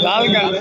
লাল card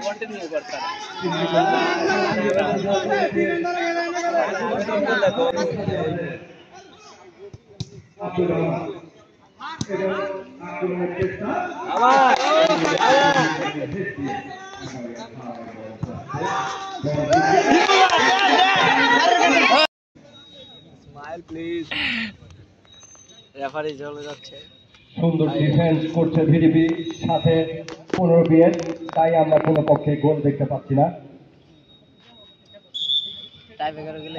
continue करता है smile please referee চলে যাচ্ছে সুন্দর ডিফেন্স করছে ভিডিপি সাথে 15 বিএড তাই আমরা কোনো পক্ষে গোল দেখতে পাচ্ছি না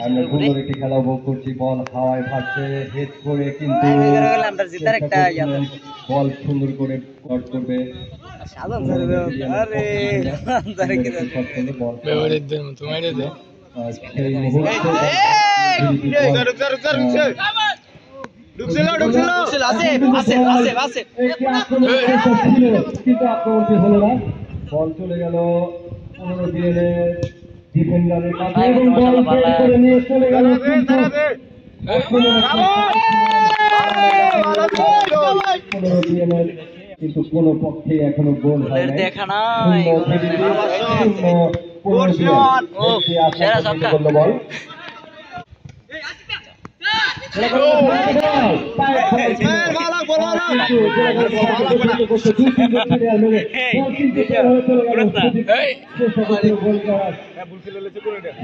আমরা সুন্দর একটি খেলা উপভোগ করছি বল হাওয়ায় ভাসছে হেড করে কিন্তু বল সুন্দর করে কট করবে সেই মুহূর্তে কিন্তু আক্রমণটি হলো না বল চলে গেল 15 বিএনের ডিফেন্ডারের কাছে এবং বল বের করে নিয়ে চলে গেল কিন্তু কোন পক্ষে এখনো গোল হয় না দেখা নাই বল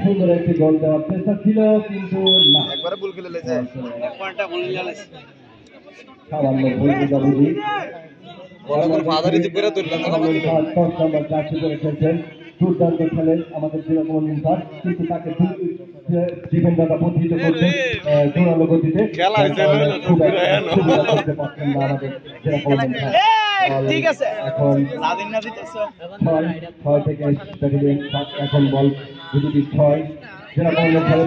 সুন্দর একটি গোল দেওয়ার চেষ্টা ছিল কিন্তু সামান্য ভুল বুঝাবুঝি দুর্দান্ত খেলেন আমাদের জেলাকুমার নির্ভর কিন্তু তাকে ডিফেন্ডাররা পদ্ধতিতে করছে জোরালো গতিতে করতে পারছেন না আমাদের জেলাকুমার নির্ভর এখন 6 থেকে এখন বল বিজেপি 6 জেলাকুমার নির্ভরে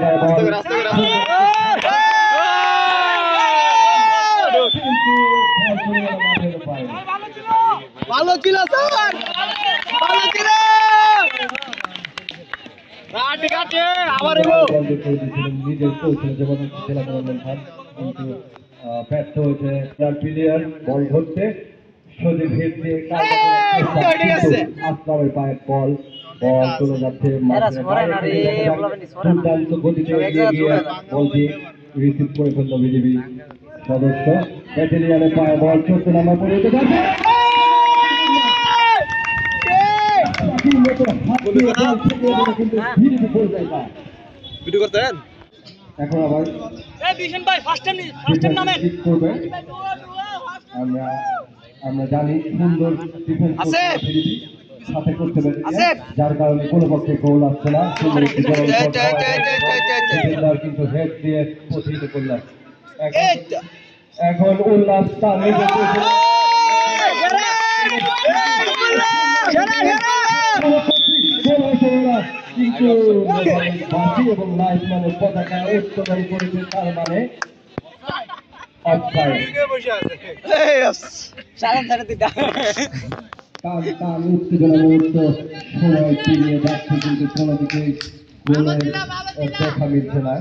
ভালো ছিল স্যার ভালো ছিল আবার নিজের কৌশল যেমন জেলাকুমার নির্ভর কিন্তু ব্যর্থ হয়েছে প্লেয়ার বল ধরতে সজীব হেড দিয়ে আসলামের পায়ের বল বল চলে যাচ্ছে দুর্দান্ত গতিতে এগিয়ে গিয়ে বলটি রিসিভ করে ফেলল বিজেপি সদস্য ব্যাটালিয়ানের পায়ে বল 14 নাম্বার পর্যন্ত যাচ্ছে এখন আবার আমরা জানি সুন্দর ডিফেন্স সাথে করতে পারি যার কারণে কোনো পক্ষে গোল আসছে না সুন্দর একটি কিন্তু হেড দিয়ে প্রতিহিত করলাম এখন উল্লাস কিন্তু এবং লাইফম্যানের পতাকা উত্তোলন করেছে তার মানে উত্তেজনা মুহূর্ত সময় পেরিয়ে যাচ্ছে কিন্তু কোনো দিকে দেখা মিলছে না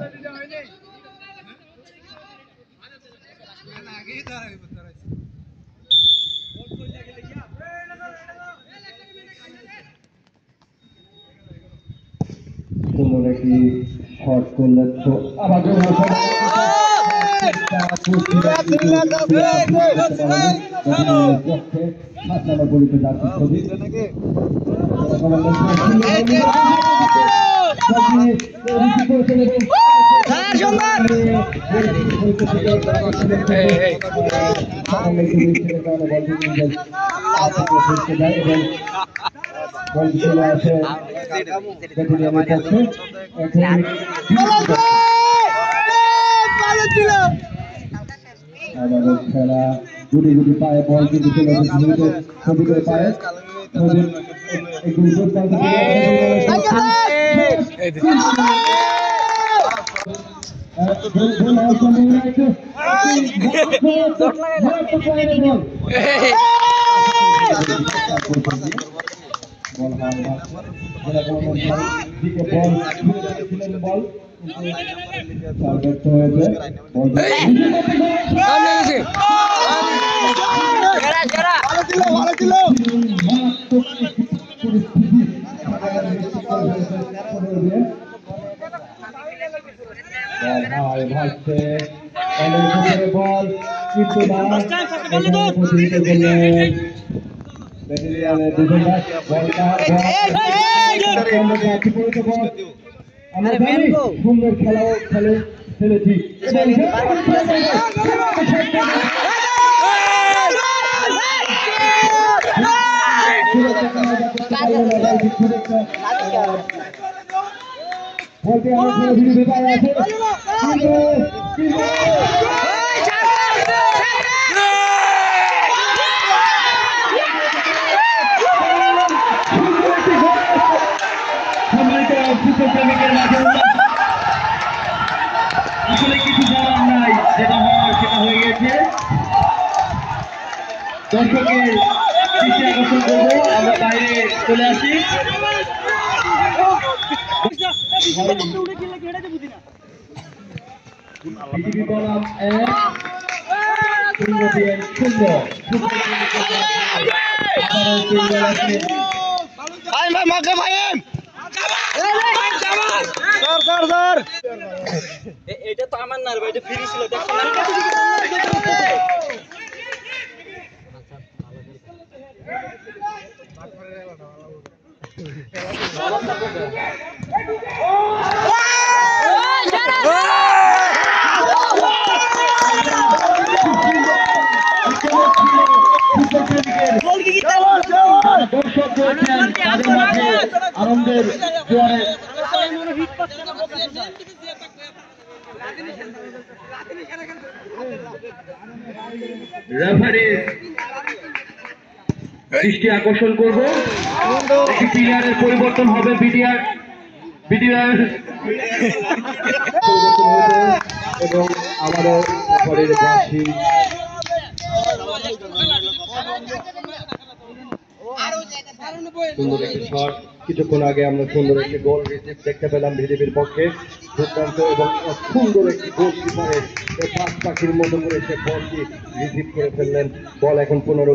সুন্দর একটি শট করলেন তো আবার বলিতে যাচ্ছে ছবি আমাদের খেলা গুটি গুটি পায়ে বল কিন্তু চলে আসে সবিকের পায়ে বল কিন্তু সুন্দর খেলাও খেলেছি বলতে আমার বিরুদ্ধে পায়ে আছে আসলে কিছু বলার নাই, যেটা হওয়ার সেটা হয়ে গেছে। দর্শকের দৃষ্টি আকর্ষণ করবো, আমরা বাইরে চলে আসি। বিজেপি বনাম 1 এটা তো আমার না রে ভাই, এটা ফ্রি ছিল দেখো না। আনন্দের জোয়ারে রেফারির দৃষ্টি আকর্ষণ করব, একটি প্লেয়ারের পরিবর্তন হবে। বিডিআর এবং আমারও রেফারির বাসী সুন্দর একটি শট। কিছুক্ষণ আগে আমরা সুন্দর একটি গোল রিসিভ দেখতে পেলাম বিজেপির পক্ষে। দুর্দান্ত এবং সুন্দর একটি গোল কিপারের পাঁচ পাখির মতো করে সে বলটি রিসিভ করে ফেললেন। বল এখন 15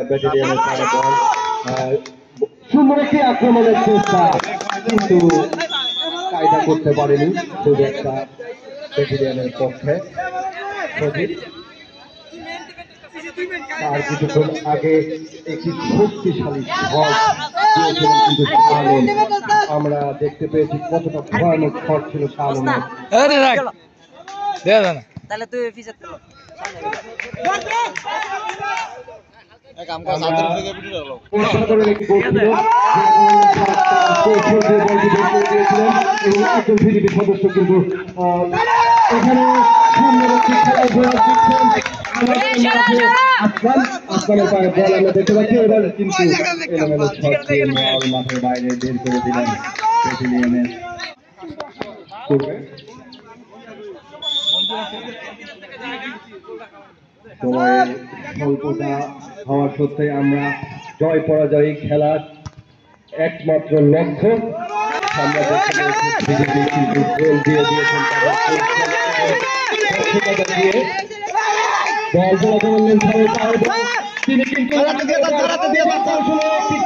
ব্যাটালিয়নের পায়ে বল। সুন্দর একটি আক্রমণের চেষ্টা, কিন্তু কায়দা করতে পারেনি খুব একটা ব্যাটালিয়নের পক্ষে। তার কিছুক্ষণ আগে একটি শক্তিশালী শট দিয়েছিলেন কিন্তু শালম। আমরা দেখতে পেয়েছি কতটা ভয়ানক শট ছিল শালমের। তাহলে তুই ফিচার করো অসাধারণ একটি গোল ছিল, একজন বিজেপি সদস্য কিন্তু এখানে সুন্দর একটি খেলা আফগানের পায়ে বল আমরা দেখতে পাচ্ছি। এবার কিন্তু এলোমেলো শট দিয়ে বল মাঠের বাইরে বের করে দিলেন ব্রাজিলিয়ানের করবে। সময়ের স্বল্পতা হওয়া সত্ত্বে আমরা জয় পরাজয় খেলার একমাত্র লক্ষ্য। আমরা দেখতে পেয়েছি বিজেপি কিন্তু গোল দিয়ে দিয়েছেন বল চলাচলেন তিনি কিন্তু একটি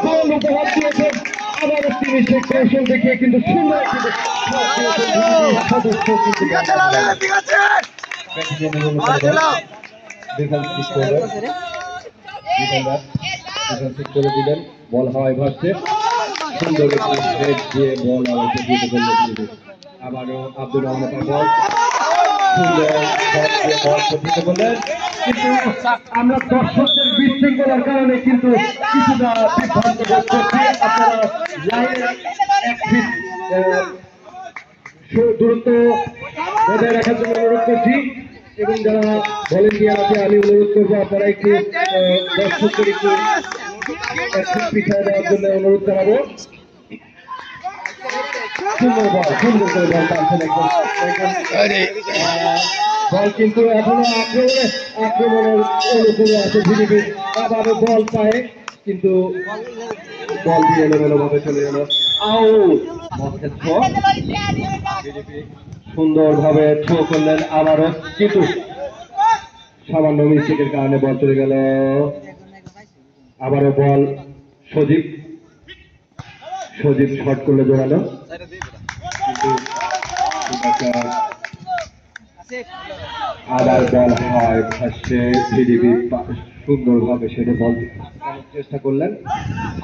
গোল উপহার দিয়েছেন। আবার তিনি সে কৌশল দেখিয়ে কিন্তু সুন্দর একটি সদস্য করে দিলেন। বল হাওয়ায় ভাসছে, সুন্দর একটি হেড দিয়ে বল আবার আবারও আব্দুর রহমানের বল সুন্দর বল প্রতিহত করলেন, কিন্তু আমরা দর্শকদের বিশৃঙ্খলার কারণে কিন্তু কিছুটা বিভ্রান্ত বোধ করছি। আপনারা লাইনের এক ফিট দূরত্ব বজায় রাখার জন্য অনুরোধ করছি, এবং যারা ভলেন্টিয়ার আছে আমি অনুরোধ করবো আপনারা একটু দর্শকদের একটু পিছিয়ে দেওয়ার জন্য অনুরোধ জানাবো। সুন্দর বল, সুন্দর করে বল টানছেন বল, কিন্তু এখনো আক্রমণের অনুকূলে আছে ভিডিপি। আবারও বল পায়, কিন্তু বল দিয়ে এলোমেলো ভাবে চলে গেল আউট। সুন্দর ভাবে থ্রো করলেন আবারও, কিন্তু সামান্য মিস্টেকের কারণে বল চলে গেল। আবারও বল সজীব শট করলে জোরালো, কিন্তু আবার বল হয় ভাসছে ভিডিপি। সুন্দর ভাবে সেটা বল চেষ্টা করলেন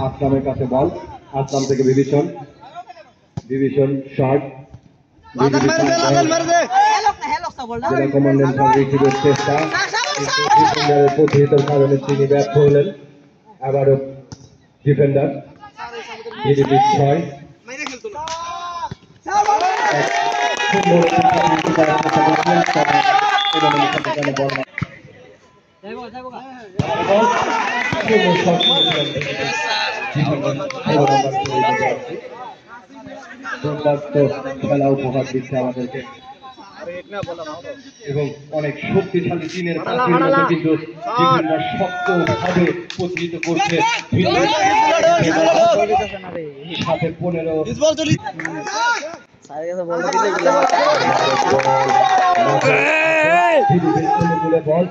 আসলামের কাছে, বল আসলাম থেকে বিভীষণ শট, জেলা কমান্ডেন্ট রিসিভের চেষ্টা, প্রতিহিতের কারণে তিনি ব্যর্থ হলেন। আবারও ডিফেন্ডার ভিডিপি 6 খেলা উপহার দিচ্ছে আমাদেরকে, এবং অনেক শক্তিশালী টিমের কিন্তু শক্তভাবে প্রতিহিত করছে। সাথে 15 বল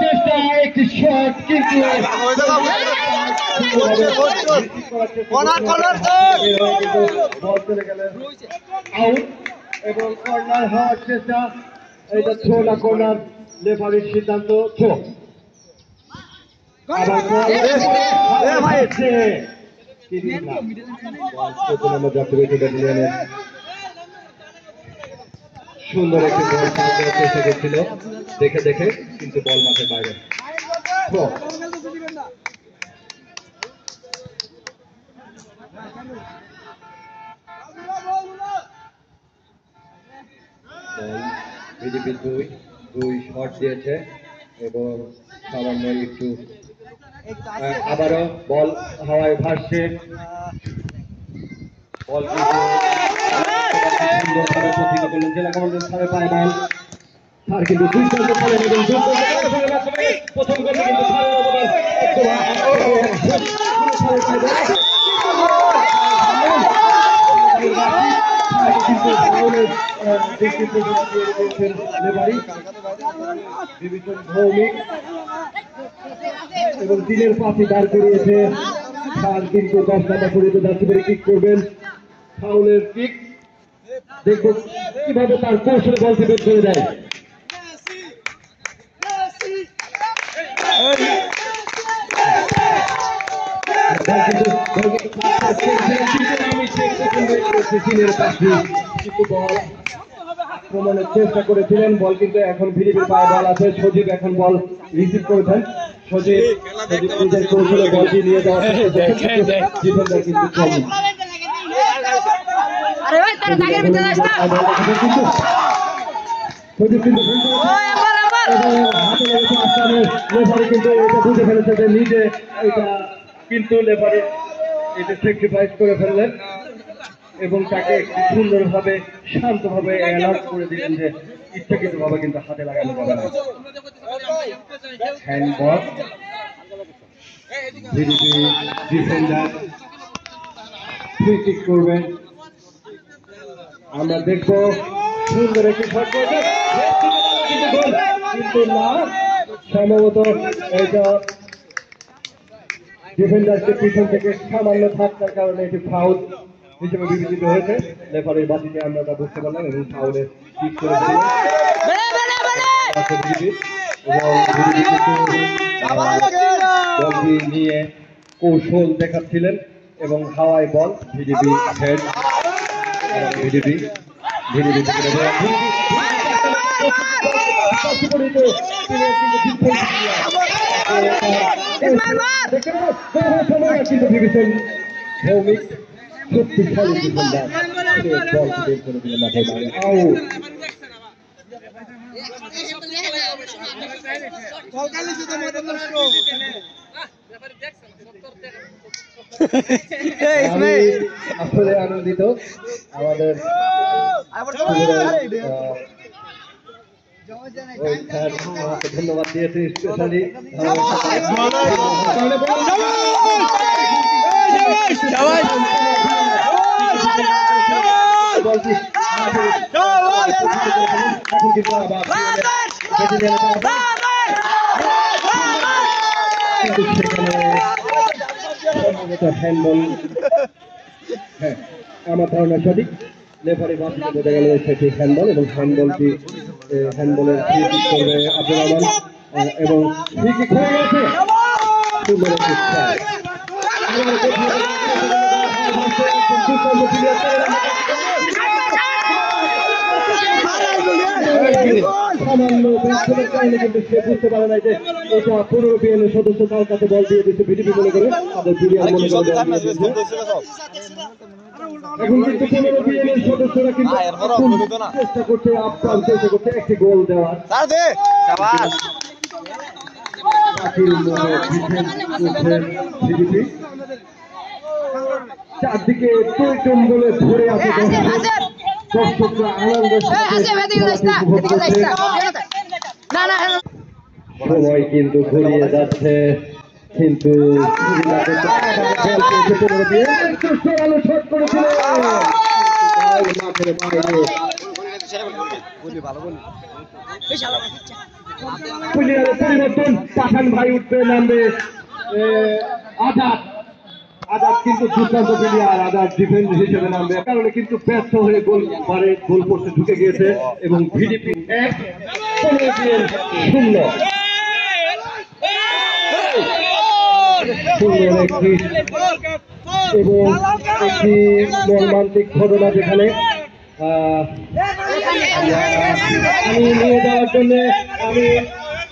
চেষ্টা, একটি শট, কিন্তু বল চলে গেল আউট, এবং কর্নার হওয়ার চেষ্টা। এটা থ্রো না কর্নার, রেফারির সিদ্ধান্ত থ্রো। সুন্দর একটি বল চেষ্টা করছিল দেখে, কিন্তু বল মাঠের বাইরে। ভিডিপি দুই শট দিয়েছে, এবং সামান্য একটু আবারও বল হাওয়ায় ভাসছে, বল সুন্দরভাবে প্রতিহত করলেন জেলা কমান্ডার স্যারের পায়ে বল। স্যার কিন্তু দুর্দান্ত খেলেন, এবং প্রথম গোলে কিন্তু ভৌমিক এবং দিনের পাশে দাঁড় করিয়েছে। স্যার কিন্তু 10 নাম্বার পর্যন্ত যাত্রীদের কিক করবেন, ফাউলের কিক। দেখবো কিভাবে তার কৌশলে বলতে বের করে দেয়। আক্রমণের চেষ্টা করেছিলেন, বল কিন্তু এখন ভিডিপির পায়ে বল আছে। সজীব এখন বল রিসিভ করেছেন, সজীব নিজের কৌশলে বলটি নিয়ে যাওয়ার ডিফেন্ডার কিন্তু কম। কিন্তু এটা বুঝে ফেলেছে যে নিজে এটা, কিন্তু লেফারি এটা স্যাক্রিফাইস করে ফেললেন, এবং তাকে সুন্দরভাবে শান্তভাবে অ্যালার্ট করে দিলেন যে ইচ্ছাকৃতভাবে কিন্তু হাতে লাগানো যাবে না। Handball, VDP defender free kick করবেন। আমরা দেখবো সুন্দর একটি শট করবে, কিন্তু না, সম্ভবত এটা ডিফেন্ডারকে পিছন থেকে সামান্য ধাক্কার কারণে এটি ফাউল হিসেবে বিবেচিত হয়েছে। রেফারির বাতিতে আমরা তা বুঝতে পারলাম, এবং ফাউলের কিক করে বলটি নিয়ে কৌশল দেখাচ্ছিলেন, এবং হাওয়ায় বল ভিডিপি হেড, ভিডিপি কিন্তু বিভীষণ ভৌমিক শক্তিশালী ডিফেন্ডার বলটি বের করে দিল মাথায় বাইরে আউট। আমি আসলে আনন্দিত আমাদের ধন্যবাদ দিয়েছি স্পেশালি হ্যান্ডবল, হ্যাঁ আমার ধারণা সঠিক, লেফারি বাসকে বোঝা গেল সেটি হ্যান্ডবল এবং হ্যান্ডবলের ফ্রি কিক করবে আব্দুল রহমান এবং ফ্রি কিক হয়ে গেছে। সুন্দর একটি ট্রাই। সামান্য ব্যর্থতার কারণে কিন্তু সে বুঝতে পারে না যে এটা 15 বিএনের সদস্য তার কাছে বল দিয়ে দিচ্ছে, ভিডিপি মনে করে তাদের বিরিয়ানি মনে করে এখন কিন্তু 15 বিএনের সদস্যরা কিন্তু চেষ্টা করছে আপ্রাণ চেষ্টা করছে একটি গোল দেওয়ার। চারদিকে টইটম বলে ধরে আছে দর্শকরা আনন্দের সময় কিন্তু ঘুরিয়ে যাচ্ছে, কিন্তু পরিবর্তন পাঠান ভাই উঠবে নামবে আজাদ কিন্তু দুর্দান্ত প্লেয়ার, আজাদ ডিফেন্স হিসেবে নামবে কারণে কিন্তু ব্যর্থ হয়ে গোল পোস্টে ঢুকে গিয়েছে এবং ভিডিপি 1-0 একটি এবং একটি মর্মান্তিক ঘটনা যেখানে আমি নিয়ে যাওয়ার জন্য আমি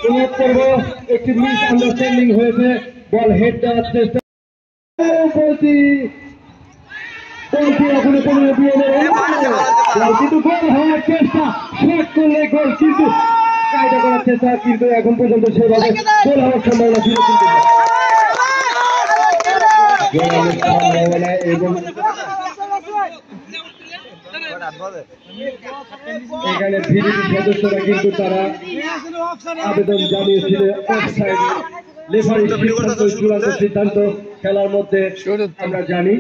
অনুরোধ করবো, একটি মিস আন্ডারস্ট্যান্ডিং হয়েছে, বল হেড দেওয়ার চেষ্টা কিন্তু গোল হওয়ার চেষ্টা, শট করলে গোল কিন্তু কায়দা করার চেষ্টা, কিন্তু এখন পর্যন্ত সেভাবে গোল হওয়ার সম্ভাবনা ছিল এবং এখানে ভিডিপি সদস্যরা কিন্তু তারা আবেদন জানিয়েছিল লেফারি চূড়ান্ত সিদ্ধান্ত খেলার মধ্যে আমরা জানি।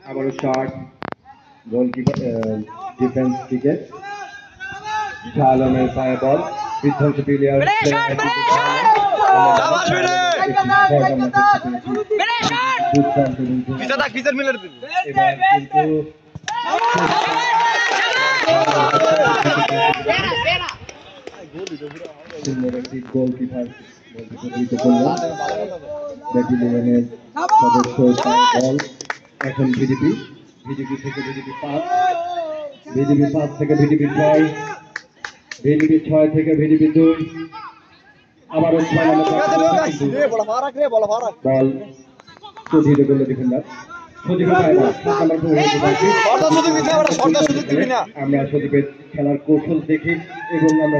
আবারও শট, গোলকিপার ডিফেন্স থেকে আলমের পায়ে বল, বিধ্বংস প্লেয়ার গোলকিপার ব্যাটালিয়নের সদস্য বল এখন ভিডিপি থেকে ভিডিপি 5 থেকে ভিডিপি 6, ভিডিপি 6 থেকে ভিডিপি 2, আবারও 6 বল চৌধুরী করলো ডিফেন্ডার আমরা সদীপের খেলার কৌশল দেখি এবং আমরা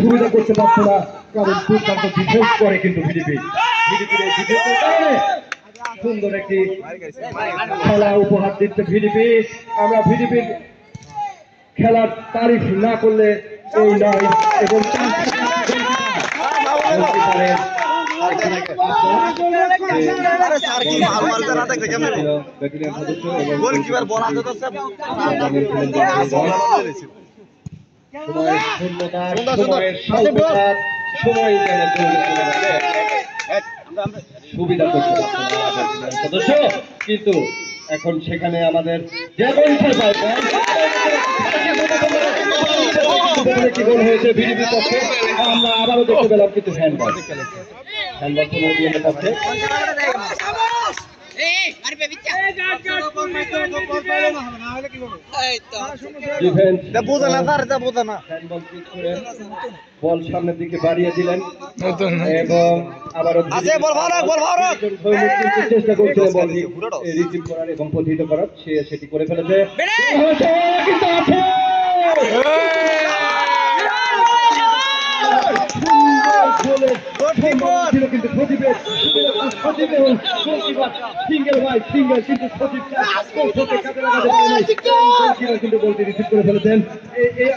সুবিধা করতে পারছি না কারণ দুর্দান্ত ডিফেন্স করে কিন্তু ভিডিপির কারণে সুন্দর একটি খেলা উপহার দিচ্ছে ভিডিপি। আমরা ভিডিপির খেলার তারিফ না করলে এই নয় এবং সুবিধা করতে সদস্য, কিন্তু এখন সেখানে আমাদের গোল হয়েছে ভিডিপির পক্ষে, আমরা আবারও দেখতে পেলাম কিন্তু হ্যান্ডবল পক্ষে বল সামনের দিকে বাড়িয়ে দিলেন এবং আবারও চেষ্টা করছিলেন বল রিসিভ করার এবং প্রতিহিত করার, সেটি করে ফেলেছে। কিন্তু বলতে রিসিভ করে ফেলেছেন।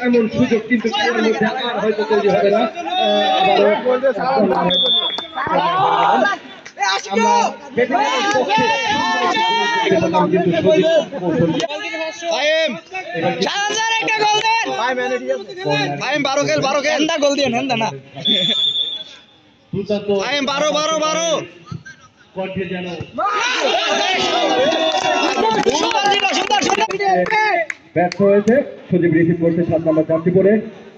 এমন সুযোগ কিন্তু আর হয়তো তৈরি হবে না। ব্যর্থ হয়েছে সজীব, রিসিভ করতে 7 নম্বর জার্সি পরে।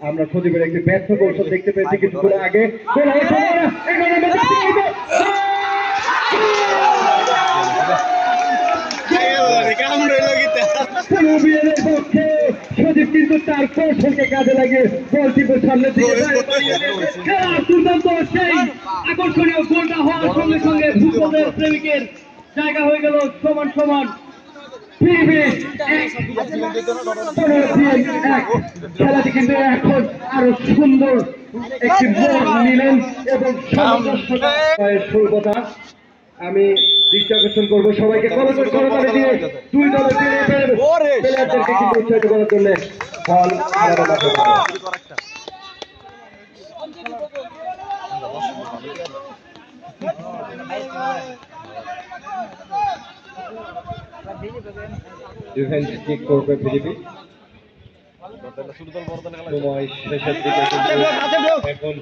আমরা সজীবের একটি ব্যর্থ কৌশল দেখতে পেয়েছি কিছুক্ষণ আগে। সজীব কিন্তু তার কৌশলকে কাজে লাগে বলটি সামনে দিকে দুর্দান্ত সেই আকর্ষণীয় গোলটা হওয়ার সঙ্গে সঙ্গে ফুটবলের প্রেমিকের জায়গা হয়ে গেল সমান সমান। খেলাটি কিন্তু এখন আরো সুন্দর একটি মোড় নিলেন এবং সর্বদা আমি দৃষ্টি আকর্ষণ করবো সবাইকে করতালি দিয়ে 2 দলের প্লেয়ারদেরকে কিন্তু উৎসাহিত করার জন্য বল ডিফেন্স কিক করবে বিজেপি। সময় শেষের দিকে এখন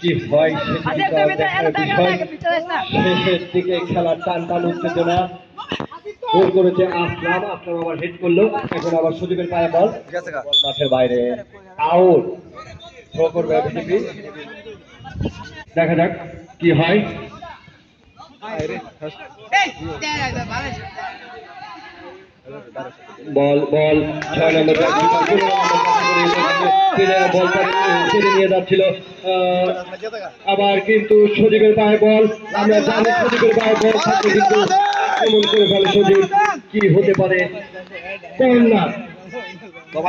কি হয় শেষের দিকে খেলার টান উত্তেজনা। গোল করেছে আসলাম আবার হেড করলো। এখন আবার সজীবের পায়ে বল মাঠের বাইরে, আউট। থ্রো করবে বিজেপি, দেখা যাক কি হয়। বল 6 নম্বর বল নিয়ে যাচ্ছিল, আবার কিন্তু সজীবের পায়ে বল। আমরা জানি সজীবের পায়ে বল থাকলে কিন্তু এমন করে ফেলে সজীব, কি হতে পারে। কর্নার,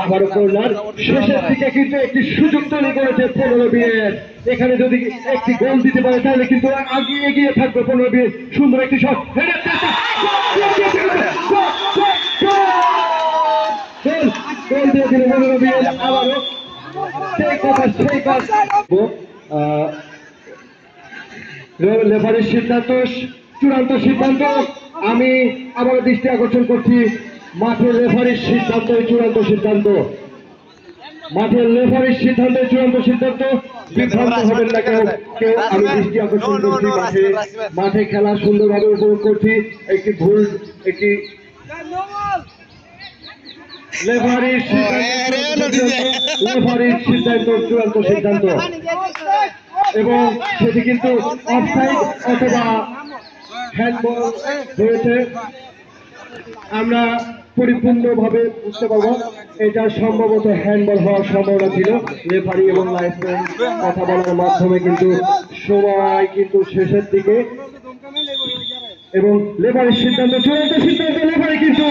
আবারও কর্নার। শেষের দিকে কিন্তু একটি সুযোগ তৈরি করেছে 15-20। এখানে যদি একটি গোল দিতে পারে তাহলে কিন্তু এগিয়ে থাকবে 15-20। সুন্দর একটি শট, গোল দিয়ে দিল 15-20। আবারও রেফারির সিদ্ধান্ত চূড়ান্ত সিদ্ধান্ত। আমি আবার দৃষ্টি আকর্ষণ করছি, মাঠের রেফারির সিদ্ধান্ত চূড়ান্ত সিদ্ধান্ত। মাঠের রেফারির সিদ্ধান্ত চূড়ান্ত সিদ্ধান্ত। বিভ্রান্ত হবেন না কেউ। আমি দৃষ্টি আকর্ষণ করছি মাঠে খেলা সুন্দরভাবে উপভোগ করছি। একটি ভুল, একটি রেফারির সিদ্ধান্ত চূড়ান্ত সিদ্ধান্ত এবং সেটি কিন্তু অফসাইড অথবা হ্যান্ডবল হয়েছে। আমরা পরিপূর্ণভাবে বুঝতে পারবো এটা সম্ভবত হ্যান্ডবল হওয়ার সম্ভাবনা ছিল। রেফারি এবং লাইসম্যান কথা বলার মাধ্যমে কিন্তু সময় কিন্তু শেষের দিকে এবং লেফারির সিদ্ধান্ত চূড়ান্ত সিদ্ধান্ত। লেফারি কিন্তু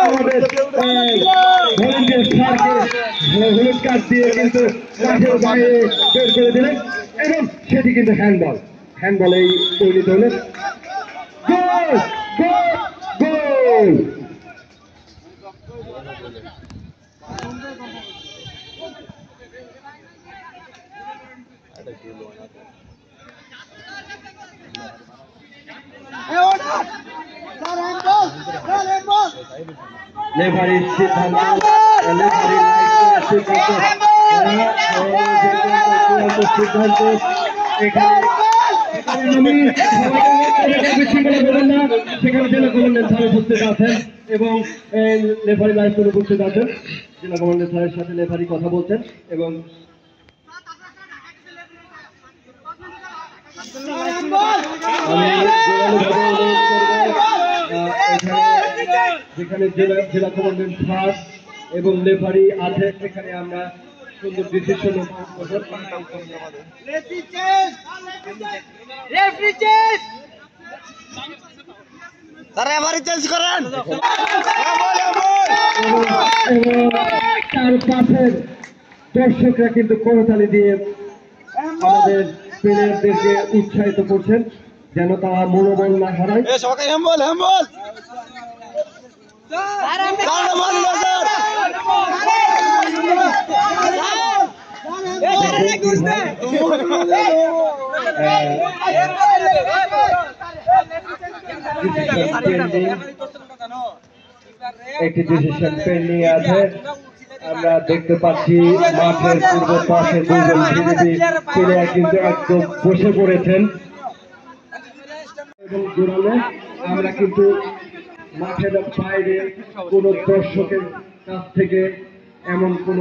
আমাদের ভলেন্টিয়ার স্যারকে হলুদ কার্ড দিয়ে কিন্তু মাঠের বাইরে বের করে দিলেন এবং সেটি কিন্তু হ্যান্ডবলেই পরিণত হলেন। গোল গোল গোল। লেফারির সিদ্ধান্ত, সিদ্ধান্ত সেখানে জেলা কমান্ডেন্ট স্যার উপস্থিত আছেন এবং লেফারি লাইসম্যান উপস্থিত আছেন। জেলা কমান্ডেন্ট স্যারের সাথে লেফারি কথা বলছেন এবং যেখানে জেলা কমান্ডেন্ট ফার্স্ট এবং লেফারি আছে সেখানে আমরা সুন্দর ডিসিশন তারা এবারে চেঞ্জ করেন। তার পাশের দর্শকরা কিন্তু করতালি দিয়ে আমাদের প্লেয়ারদেরকে উৎসাহিত করছেন যেন তারা মনোবল না হারায়। সবাই হেম্বল হেম্বল একটি ডিসিশন পেন্ডিং আছে। আমরা দেখতে পাচ্ছি মাঠের পূর্ব পাশে দুজন বিজেপি প্লেয়ার কিন্তু একদম বসে পড়েছেন এবং জোরালো আমরা কিন্তু মাঠের বাইরে কোন দর্শকের কাছ থেকে এমন কোন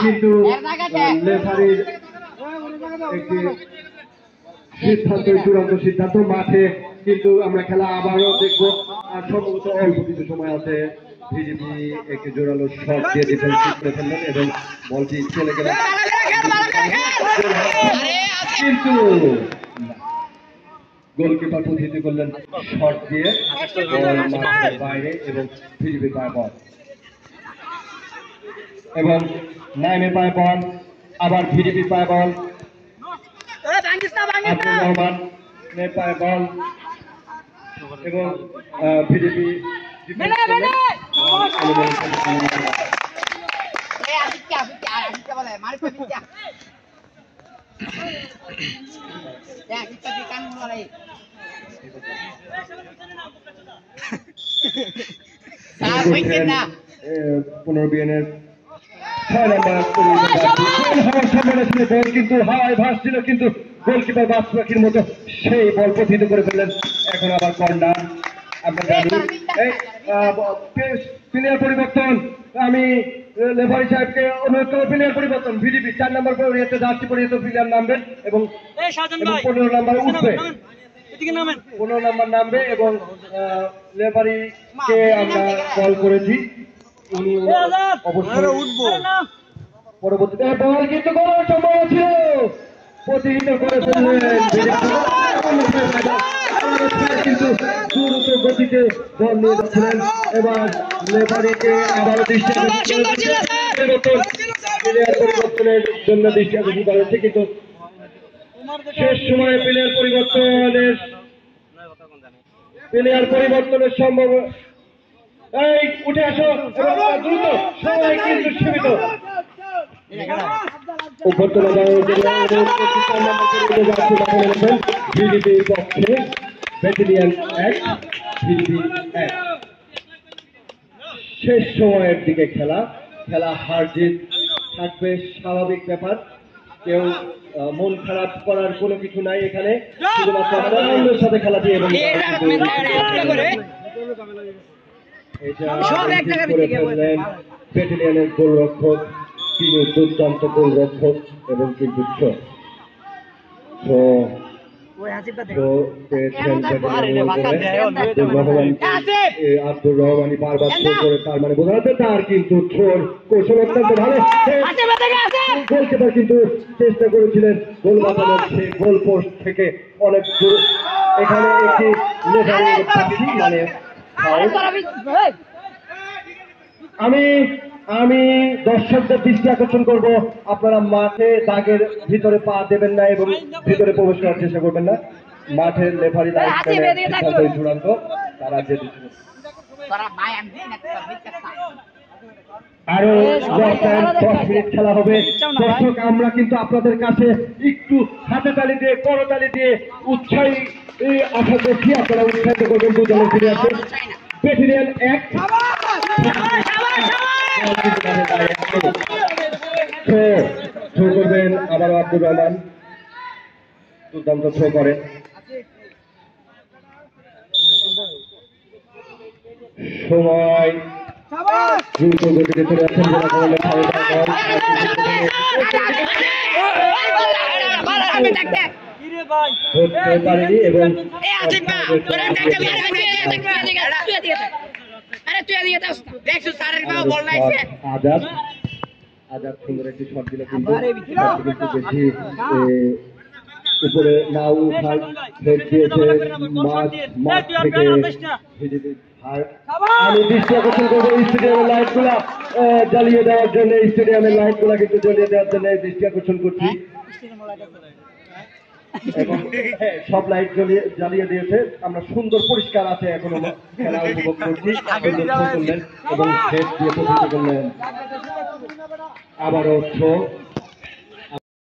কিন্তু লেফারির একটি সিদ্ধান্ত চূড়ান্ত সিদ্ধান্ত মাঠে কিন্তু আমরা খেলা আবারও দেখবো আর সম্ভবত অল্প কিছু সময় আছে বিজেপি একটি জোরালো শট দিয়ে ডিফেন্স করে ফেললেন এবং বলটি চলে গেল কিন্তু গোলকিপার প্রতিহত করলেন শট দিয়ে মাঠের বাইরে এবং বিজেপি পায় বল এবং নাইমের পায় বল আবার বিজেপি পায় বল আব্দুর রহমান পায় বল এবং বিজেপি পুনর্বিয়ানের 6 নম্বর কিন্তু হাওয়ায় ভাসছিল কিন্তু গোলকিপার বাস পাখির মতো সেই বল প্রতিহত করে ফেললেন। এখন আবার কর্নার আমরা জানি প্লেয়ার পরিবর্তন। আমি লেফারি সাহেবকে অনুরোধ করব প্লেয়ার পরিবর্তন। ভিডিপি 4 নম্বর পরিবর্তে জার্সি পরিহিত প্লেয়ার নামবেন এবং 15 নম্বর উঠবে 15 নম্বর নামবে এবং লেফারিকে আমরা কল করেছি উনি অবশ্যই উঠবো পরবর্তীতে বল কিন্তু গোল সম্ভব ছিল প্রতিহিত করে ফেললেন কিন্তু দ্রুত গতিতে বল নিয়ে যাচ্ছিলেন। এবার লেফারিকে আবারও দৃষ্টি পরিবর্তনের জন্য দৃষ্টি আকর্ষণ করা হচ্ছে কিন্তু শেষ সময়ে প্লেয়ার পরিবর্তনের সম্ভব এই উঠে আসো দ্রুত সবাই কিন্তু সীমিত বিজেপির পক্ষে ব্যাটালিয়ন 1 বিজেপি 1 শেষ সময়ের দিকে খেলা হার জিত থাকবে স্বাভাবিক ব্যাপার। কেউ মন খারাপ করার কোনো কিছু নাই এখানে, শুধুমাত্র আনন্দের সাথে খেলা দিয়ে এবং ব্যাটালিয়নের গোলরক্ষক তিনি দুর্দান্ত গোলরক্ষক এবং কিন্তু আব্দুর রহমানি বারবার করে তার মানে বোঝা যাচ্ছে তার কিন্তু থ্রোর কৌশল অত্যন্ত ভালো। গোলকিপার কিন্তু চেষ্টা করেছিলেন গোল বাঁচানোর, সেই গোল পোস্ট থেকে অনেক দূর। এখানে একটি মানে আমি দর্শকদের দৃষ্টি আকর্ষণ করব, আপনারা মাঠে দাগের ভিতরে পা দেবেন না এবং ভিতরে প্রবেশ করার চেষ্টা করবেন না। মাঠের লেফারি চূড়ান্ত তারা যে আরো 10 মিনিট খেলা হবে। দর্শক আমরা কিন্তু আপনাদের কাছে একটু হাতে তালি দিয়ে করতালি দিয়ে উৎসাহী আশা করছি আপনারা উৎসাহিত করবেন। দুজনের ফিরে আসেন ব্যাটালিয়ন 1 করবেন আবারও আব্দুর রহমান দুর্দান্ত থ্রো করেন। সময় দ্রুত গতিতে চলে যাচ্ছেন যারা করলে ধরতে পারেনি এবং আজাদ আজাদ সুন্দর একটি শট দিল, কিন্তু বেশি উপরে না উঠায় হেড দিয়েছে মাঠ থেকে। আমি দৃষ্টি আকর্ষণ করবো স্টেডিয়ামের লাইট গুলা জ্বালিয়ে দেওয়ার জন্য, স্টেডিয়ামের লাইট গুলা কিন্তু জ্বালিয়ে দেওয়ার জন্য দৃষ্টি আকর্ষণ করছি। এবং সব লাইট জ্বালিয়ে দিয়েছে, আমরা সুন্দর পরিষ্কার আছে এখনো খেলা উপভোগ করছি। এবং হেড দিয়ে প্রতিষ্ঠা করলেন, আবারও থ্রো।